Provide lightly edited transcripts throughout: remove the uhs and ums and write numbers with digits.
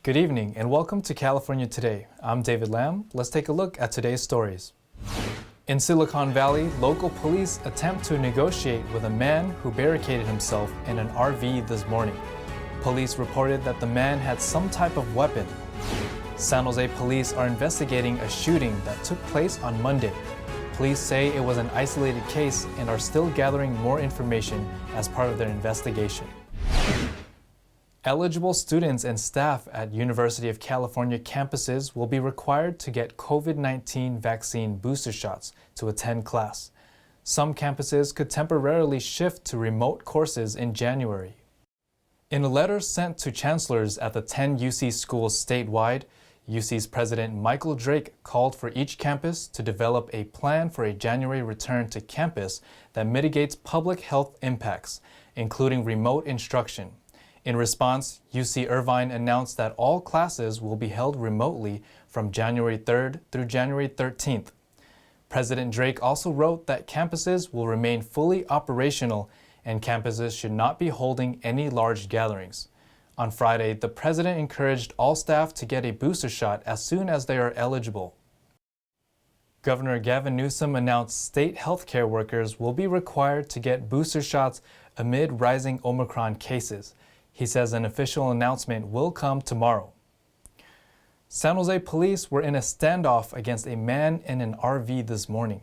Good evening and welcome to California Today. I'm David Lam. Let's take a look at today's stories. In Silicon Valley, local police attempt to negotiate with a man who barricaded himself in an RV this morning. Police reported that the man had some type of weapon. San Jose police are investigating a shooting that took place on Monday. Police say it was an isolated case and are still gathering more information as part of their investigation. Eligible students and staff at University of California campuses will be required to get COVID-19 vaccine booster shots to attend class. Some campuses could temporarily shift to remote courses in January. In a letter sent to chancellors at the 10 UC schools statewide, UC's President Michael Drake called for each campus to develop a plan for a January return to campus that mitigates public health impacts, including remote instruction. In response, UC Irvine announced that all classes will be held remotely from January 3rd through January 13th. President Drake also wrote that campuses will remain fully operational and campuses should not be holding any large gatherings. On Friday, the president encouraged all staff to get a booster shot as soon as they are eligible. Governor Gavin Newsom announced state healthcare workers will be required to get booster shots amid rising Omicron cases. He says an official announcement will come tomorrow. San Jose police were in a standoff against a man in an RV this morning.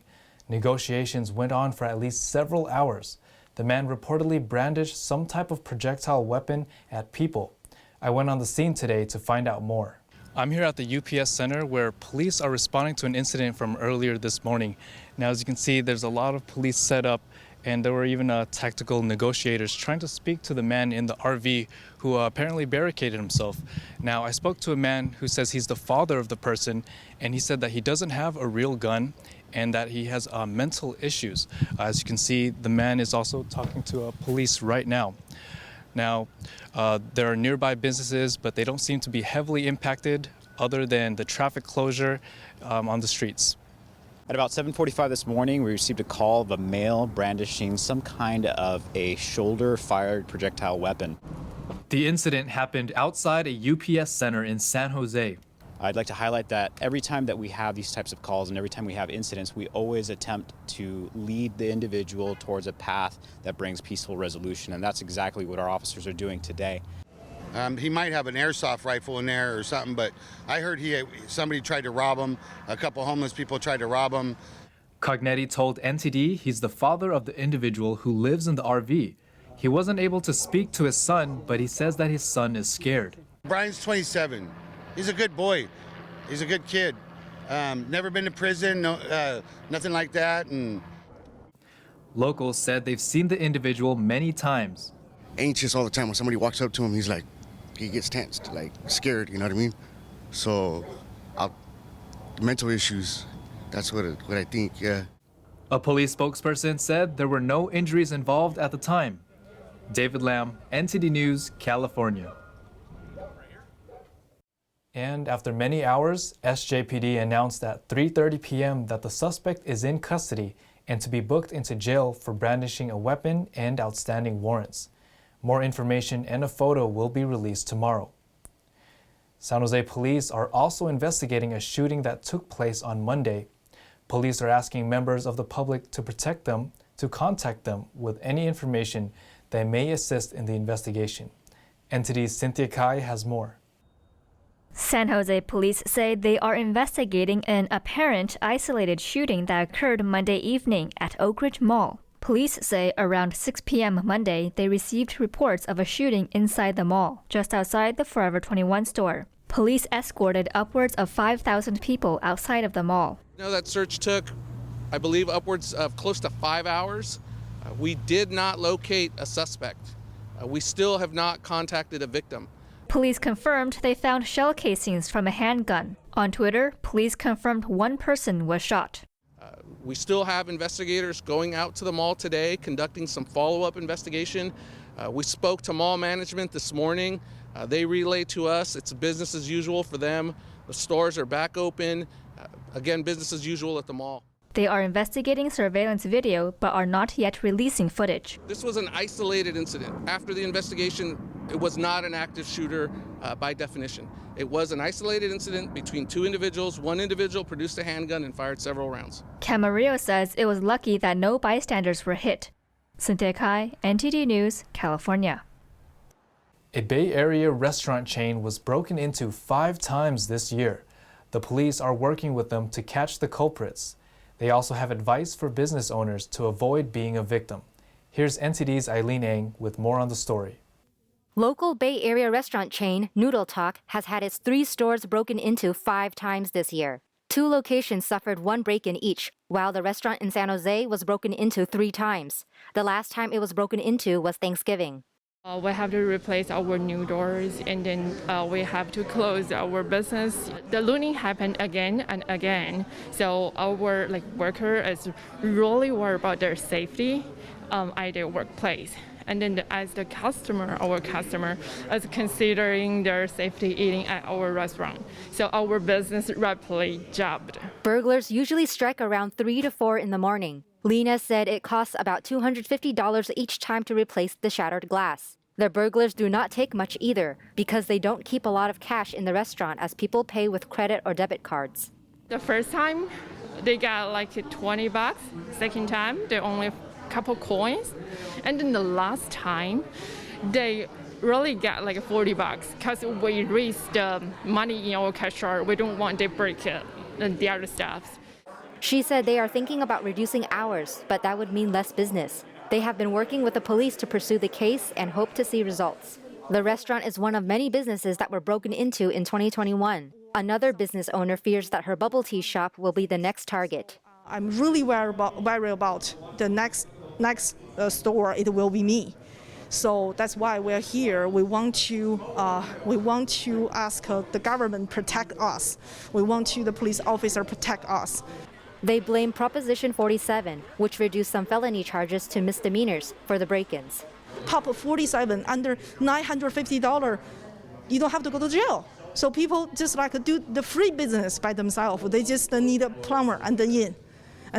Negotiations went on for at least several hours. The man reportedly brandished some type of projectile weapon at people. I went on the scene today to find out more. I'm here at the UPS Center where police are responding to an incident from earlier this morning. Now, as you can see, there's a lot of police set up, and there were even tactical negotiators trying to speak to the man in the RV who apparently barricaded himself. Now, I spoke to a man who says he's the father of the person, and he said that he doesn't have a real gun and that he has mental issues. As you can see, the man is also talking to police right now. Now, there are nearby businesses, but they don't seem to be heavily impacted other than the traffic closure on the streets. At about 7:45 this morning, we received a call of a male brandishing some kind of a shoulder-fired projectile weapon. The incident happened outside a UPS center in San Jose. I'd like to highlight that every time that we have these types of calls and every time we have incidents, we always attempt to lead the individual towards a path that brings peaceful resolution, and that's exactly what our officers are doing today. He might have an airsoft rifle in there or something, but I heard somebody tried to rob him. A couple homeless people tried to rob him. Cognetti told NTD he's the father of the individual who lives in the RV. He wasn't able to speak to his son, but he says that his son is scared. Brian's 27. He's a good boy. He's a good kid. Never been to prison, nothing like that. And locals said they've seen the individual many times. Anxious all the time. When somebody walks up to him, he gets tensed, like scared, you know what I mean? So, mental issues, that's what I think, yeah. A police spokesperson said there were no injuries involved at the time. David Lam, NTD News, California. And after many hours, SJPD announced at 3:30 p.m. that the suspect is in custody and to be booked into jail for brandishing a weapon and outstanding warrants. More information and a photo will be released tomorrow. San Jose police are also investigating a shooting that took place on Monday. Police are asking members of the public to protect them, to contact them with any information that may assist in the investigation. NTD's Cynthia Kai has more. San Jose police say they are investigating an apparent isolated shooting that occurred Monday evening at Oak Ridge Mall. Police say around 6 p.m. Monday, they received reports of a shooting inside the mall, just outside the Forever 21 store. Police escorted upwards of 5,000 people outside of the mall. That search took, I believe, upwards of close to 5 hours. We did not locate a suspect. We still have not contacted a victim. Police confirmed they found shell casings from a handgun. On Twitter, police confirmed one person was shot. We still have investigators going out to the mall today, conducting some follow-up investigation. We spoke to mall management this morning. They relayed to us it's business as usual for them. The stores are back open. Again, business as usual at the mall. They are investigating surveillance video but are not yet releasing footage. This was an isolated incident. After the investigation, it was not an active shooter by definition. It was an isolated incident between two individuals. One individual produced a handgun and fired several rounds. Camarillo says it was lucky that no bystanders were hit. Cynthia Kai, NTD News, California. A Bay Area restaurant chain was broken into 5 times this year. The police are working with them to catch the culprits. They also have advice for business owners to avoid being a victim. Here's NTD's Eileen Ang with more on the story. Local Bay Area restaurant chain Noodle Talk has had its 3 stores broken into 5 times this year. 2 locations suffered 1 break-in each, while the restaurant in San Jose was broken into 3 times. The last time it was broken into was Thanksgiving. We have to replace our new doors, and then we have to close our business. The looting happened again and again, so our worker is really worried about their safety at their workplace. And then as the customer, our customer is considering their safety eating at our restaurant. So our business rapidly jumped. Burglars usually strike around 3 to 4 in the morning. Lena said it costs about $250 each time to replace the shattered glass. The burglars do not take much either because they don't keep a lot of cash in the restaurant as people pay with credit or debit cards. The first time they got like $20. Second time they only couple coins, and then the last time they really got like $40 because we raised the money in our cash jar. We don't want to break it and the other stuff. She said they are thinking about reducing hours, but that would mean less business. They have been working with the police to pursue the case and hope to see results. The restaurant is one of many businesses that were broken into in 2021. Another business owner fears that her bubble tea shop will be the next target. I'm really worried about the next store. It will be me. So that's why we're here. We want to ask the government protect us. We want the police officer protect us. They blame Proposition 47, which reduced some felony charges to misdemeanors for the break-ins. Top of 47 under $950, you don't have to go to jail. So people just do the free business by themselves. They just need a plumber and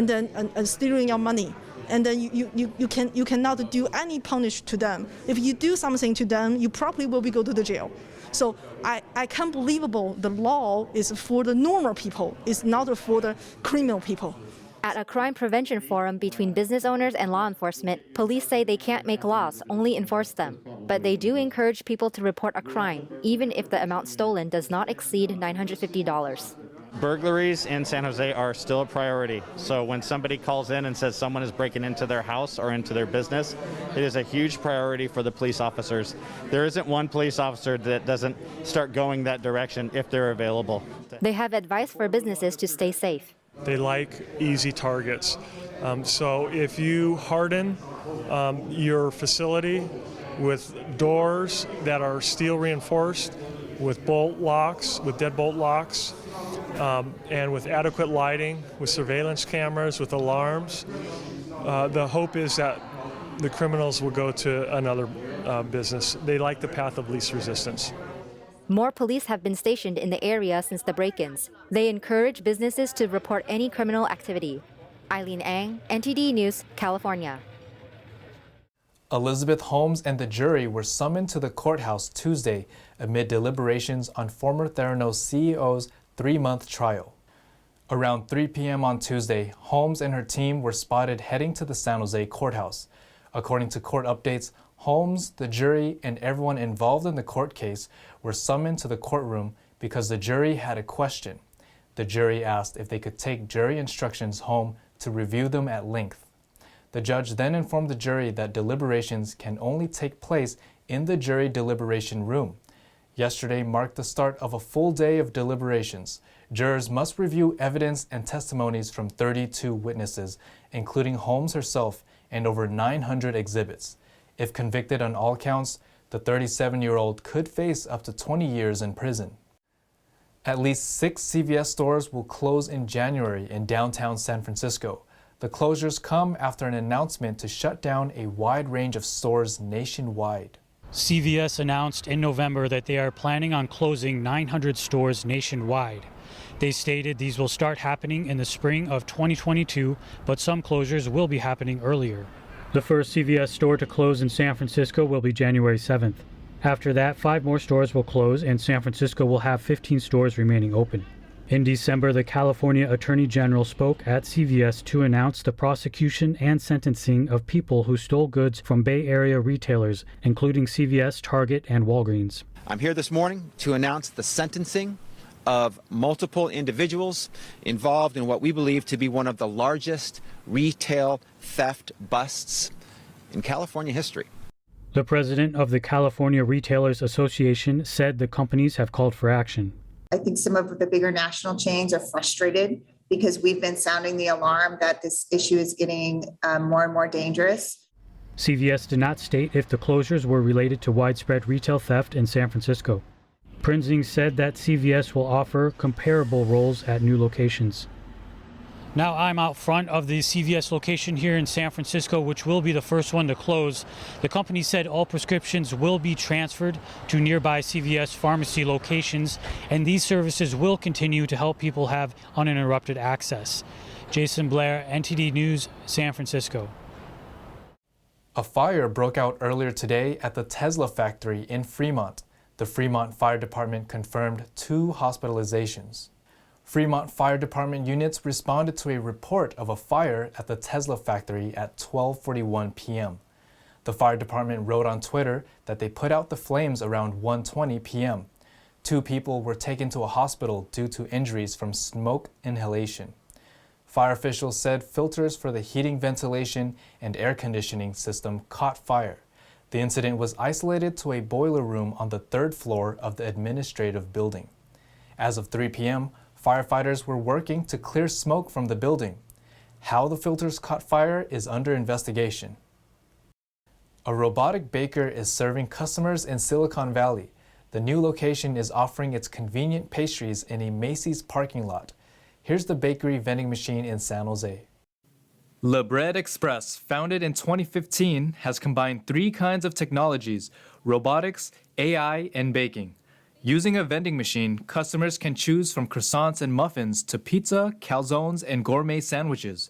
then stealing your money. And then you cannot do any punish to them. If you do something to them, you probably will go to the jail. So I can't believe the law is for the normal people. It's not for the criminal people. At a crime prevention forum between business owners and law enforcement, police say they can't make laws, only enforce them. But they do encourage people to report a crime, even if the amount stolen does not exceed $950. Burglaries in San Jose are still a priority. So when somebody calls in and says someone is breaking into their house or into their business, it is a huge priority for the police officers. There isn't one police officer that doesn't start going that direction if they're available. They have advice for businesses to stay safe. They like easy targets. So if you harden your facility with doors that are steel reinforced, with bolt locks, with deadbolt locks, and with adequate lighting, with surveillance cameras, with alarms, the hope is that the criminals will go to another business. They like the path of least resistance. More police have been stationed in the area since the break-ins. They encourage businesses to report any criminal activity. Eileen Ang, NTD News, California. Elizabeth Holmes and the jury were summoned to the courthouse Tuesday amid deliberations on former Theranos CEO's 3-month trial. Around 3 p.m. on Tuesday, Holmes and her team were spotted heading to the San Jose courthouse. According to court updates, Holmes, the jury, and everyone involved in the court case were summoned to the courtroom because the jury had a question. The jury asked if they could take jury instructions home to review them at length. The judge then informed the jury that deliberations can only take place in the jury deliberation room. Yesterday marked the start of a full day of deliberations. Jurors must review evidence and testimonies from 32 witnesses, including Holmes herself, and over 900 exhibits. If convicted on all counts, the 37-year-old could face up to 20 years in prison. At least 6 CVS stores will close in January in downtown San Francisco. The closures come after an announcement to shut down a wide range of stores nationwide. CVS announced in November that they are planning on closing 900 stores nationwide. They stated these will start happening in the spring of 2022, but some closures will be happening earlier. The first CVS store to close in San Francisco will be January 7th. After that, 5 more stores will close and San Francisco will have 15 stores remaining open. In December, the California Attorney General spoke at CVS to announce the prosecution and sentencing of people who stole goods from Bay Area retailers, including CVS, Target, and Walgreens. I'm here this morning to announce the sentencing of multiple individuals involved in what we believe to be one of the largest retail theft busts in California history. The president of the California Retailers Association said the companies have called for action. I think some of the bigger national chains are frustrated because we've been sounding the alarm that this issue is getting more and more dangerous. CVS did not state if the closures were related to widespread retail theft in San Francisco. Prinzing said that CVS will offer comparable roles at new locations. Now I'm out front of the CVS location here in San Francisco, which will be the first one to close. The company said all prescriptions will be transferred to nearby CVS pharmacy locations, and these services will continue to help people have uninterrupted access. Jason Blair, NTD News, San Francisco. A fire broke out earlier today at the Tesla factory in Fremont. The Fremont Fire Department confirmed 2 hospitalizations. Fremont Fire Department units responded to a report of a fire at the Tesla factory at 12:41 p.m. The fire department wrote on Twitter that they put out the flames around 1:20 p.m. 2 people were taken to a hospital due to injuries from smoke inhalation. Fire officials said filters for the heating, ventilation, and air conditioning system caught fire. The incident was isolated to a boiler room on the 3rd floor of the administrative building. As of 3 p.m., firefighters were working to clear smoke from the building. How the filters caught fire is under investigation. A robotic baker is serving customers in Silicon Valley. The new location is offering its convenient pastries in a Macy's parking lot. Here's the bakery vending machine in San Jose. Le Bread Express, founded in 2015, has combined 3 kinds of technologies: robotics, AI, and baking. Using a vending machine, customers can choose from croissants and muffins to pizza, calzones, and gourmet sandwiches.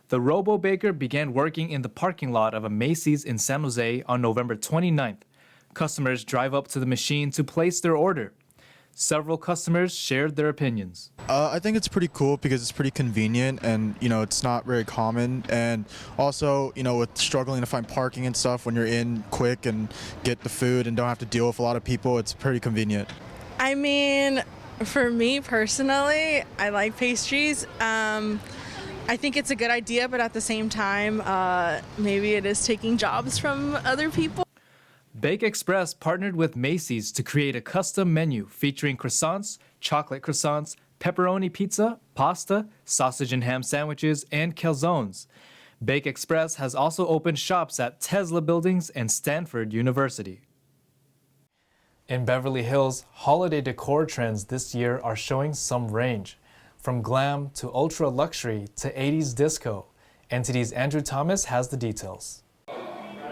The robo-baker began working in the parking lot of a Macy's in San Jose on November 29th. Customers drive up to the machine to place their order. Several customers shared their opinions. I think it's pretty cool because it's pretty convenient and, it's not very common. And also, with struggling to find parking and stuff, when you're in quick and get the food and don't have to deal with a lot of people, it's pretty convenient. I mean, for me personally, I like pastries. I think it's a good idea, but at the same time, maybe it is taking jobs from other people. Bake Express partnered with Macy's to create a custom menu featuring croissants, chocolate croissants, pepperoni pizza, pasta, sausage and ham sandwiches, and calzones. Bake Express has also opened shops at Tesla buildings and Stanford University. In Beverly Hills, holiday decor trends this year are showing some range. From glam to ultra luxury to 80s disco. NTD's Andrew Thomas has the details.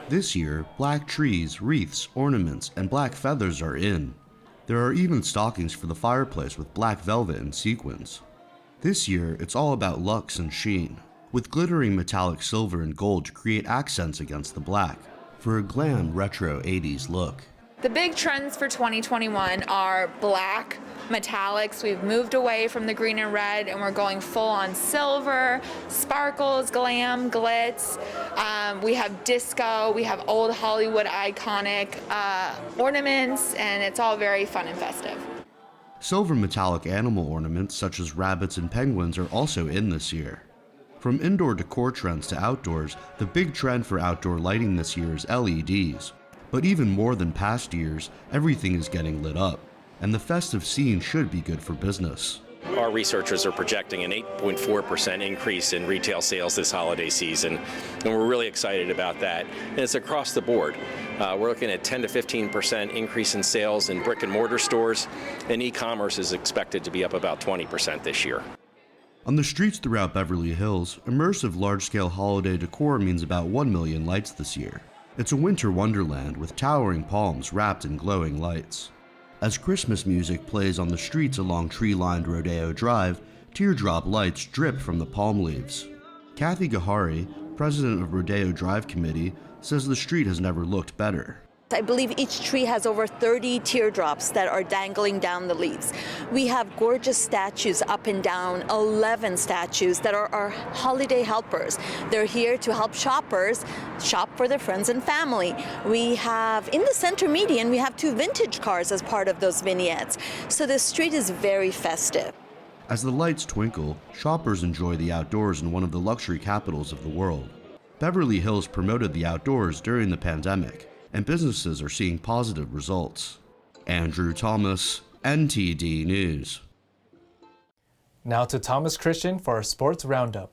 This year, black trees, wreaths, ornaments, and black feathers are in. There are even stockings for the fireplace with black velvet and sequins. This year, it's all about luxe and sheen, with glittering metallic silver and gold to create accents against the black, for a glam retro 80s look. The big trends for 2021 are black, metallics. We've moved away from the green and red and we're going full on silver, sparkles, glam, glitz. We have disco, we have old Hollywood iconic ornaments, and it's all very fun and festive. Silver metallic animal ornaments such as rabbits and penguins are also in this year. From indoor decor trends to outdoors, the big trend for outdoor lighting this year is LEDs. But even more than past years, everything is getting lit up, and the festive scene should be good for business. Our researchers are projecting an 8.4% increase in retail sales this holiday season, and we're really excited about that. And it's across the board. We're looking at 10 to 15% increase in sales in brick and mortar stores, and e-commerce is expected to be up about 20% this year. On the streets throughout Beverly Hills, immersive large-scale holiday decor means about 1 million lights this year. It's a winter wonderland with towering palms wrapped in glowing lights. As Christmas music plays on the streets along tree-lined Rodeo Drive, teardrop lights drip from the palm leaves. Kathy Gahari, president of Rodeo Drive Committee, says the street has never looked better. I believe each tree has over 30 teardrops that are dangling down the leaves. We have gorgeous statues up and down, 11 statues that are our holiday helpers. They're here to help shoppers shop for their friends and family. We have, in the center median, we have 2 vintage cars as part of those vignettes. So the street is very festive. As the lights twinkle, shoppers enjoy the outdoors in one of the luxury capitals of the world. Beverly Hills promoted the outdoors during the pandemic, and businesses are seeing positive results. Andrew Thomas, NTD News. Now to Thomas Christian for our sports roundup.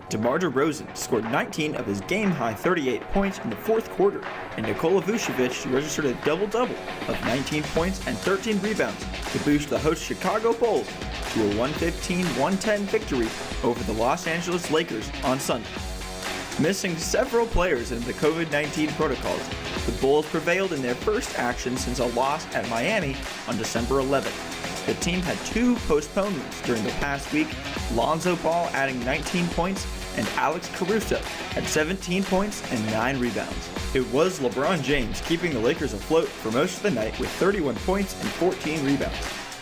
DeMar DeRozan scored 19 of his game-high 38 points in the fourth quarter, and Nikola Vucevic registered a double-double of 19 points and 13 rebounds to boost the host Chicago Bulls to a 115-110 victory over the Los Angeles Lakers on Sunday. Missing several players in the COVID-19 protocols, the Bulls prevailed in their first action since a loss at Miami on December 11th. The team had 2 postponements during the past week, Lonzo Ball adding 19 points and Alex Caruso had 17 points and 9 rebounds. It was LeBron James keeping the Lakers afloat for most of the night with 31 points and 14 rebounds.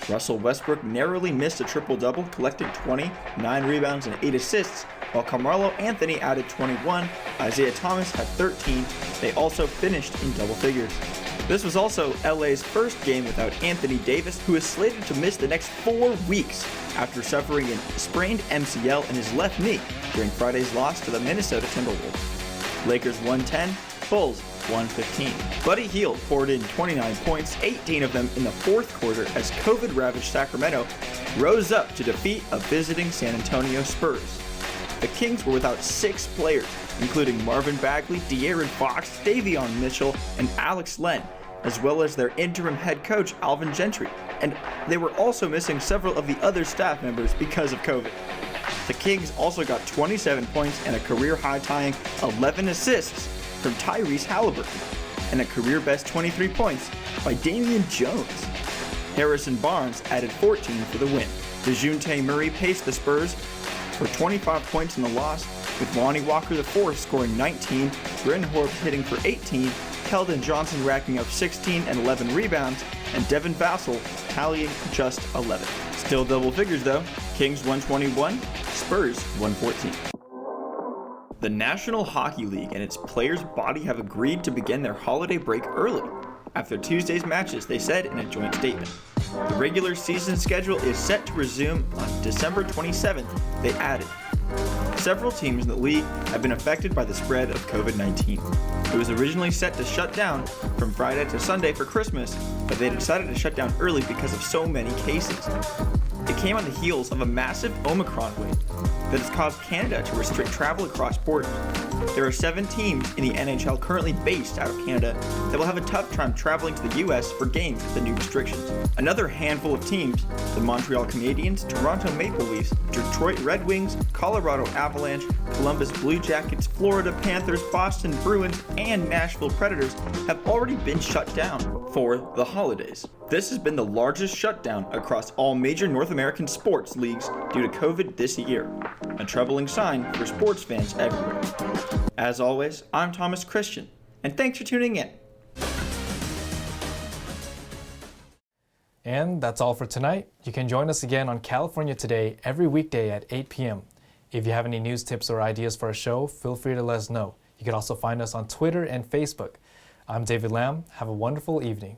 Russell Westbrook narrowly missed a triple-double, collecting 20, 9 rebounds and 8 assists, while Carmelo Anthony added 21, Isaiah Thomas had 13. They also finished in double figures. This was also LA's first game without Anthony Davis, who is slated to miss the next 4 weeks after suffering a sprained MCL in his left knee during Friday's loss to the Minnesota Timberwolves. Lakers 110, Bulls 115. Buddy Hield poured in 29 points, 18 of them in the fourth quarter as COVID-ravaged Sacramento rose up to defeat a visiting San Antonio Spurs. The Kings were without 6 players, including Marvin Bagley, De'Aaron Fox, Davion Mitchell, and Alex Len, as well as their interim head coach Alvin Gentry, and they were also missing several of the other staff members because of COVID. The Kings also got 27 points and a career high-tying 11 assists from Tyrese Halliburton, and a career-best 23 points by Damian Jones. Harrison Barnes added 14 for the win. DeJounte Murray paced the Spurs for 25 points in the loss, with Lonnie Walker IV scoring 19, Bryn Forbes hitting for 18, Keldon Johnson racking up 16 and 11 rebounds, and Devin Vassell tallying just 11. Still double figures though, Kings 121, Spurs 114. The National Hockey League and its players' body have agreed to begin their holiday break early. After Tuesday's matches, they said in a joint statement. The regular season schedule is set to resume on December 27th, they added. Several teams in the league have been affected by the spread of COVID-19. It was originally set to shut down from Friday to Sunday for Christmas, but they decided to shut down early because of so many cases. It came on the heels of a massive Omicron wave that has caused Canada to restrict travel across borders. There are 7 teams in the NHL currently based out of Canada that will have a tough time traveling to the US for games with the new restrictions. Another handful of teams, the Montreal Canadiens, Toronto Maple Leafs, Detroit Red Wings, Colorado Avalanche, Columbus Blue Jackets, Florida Panthers, Boston Bruins, and Nashville Predators, have already been shut down for the holidays. This has been the largest shutdown across all major North American sports leagues due to COVID this year, a troubling sign for sports fans everywhere. As always, I'm Thomas Christian, and thanks for tuning in. And that's all for tonight. You can join us again on California Today every weekday at 8 p.m. If you have any news tips or ideas for our show, feel free to let us know. You can also find us on Twitter and Facebook. I'm David Lamb. Have a wonderful evening.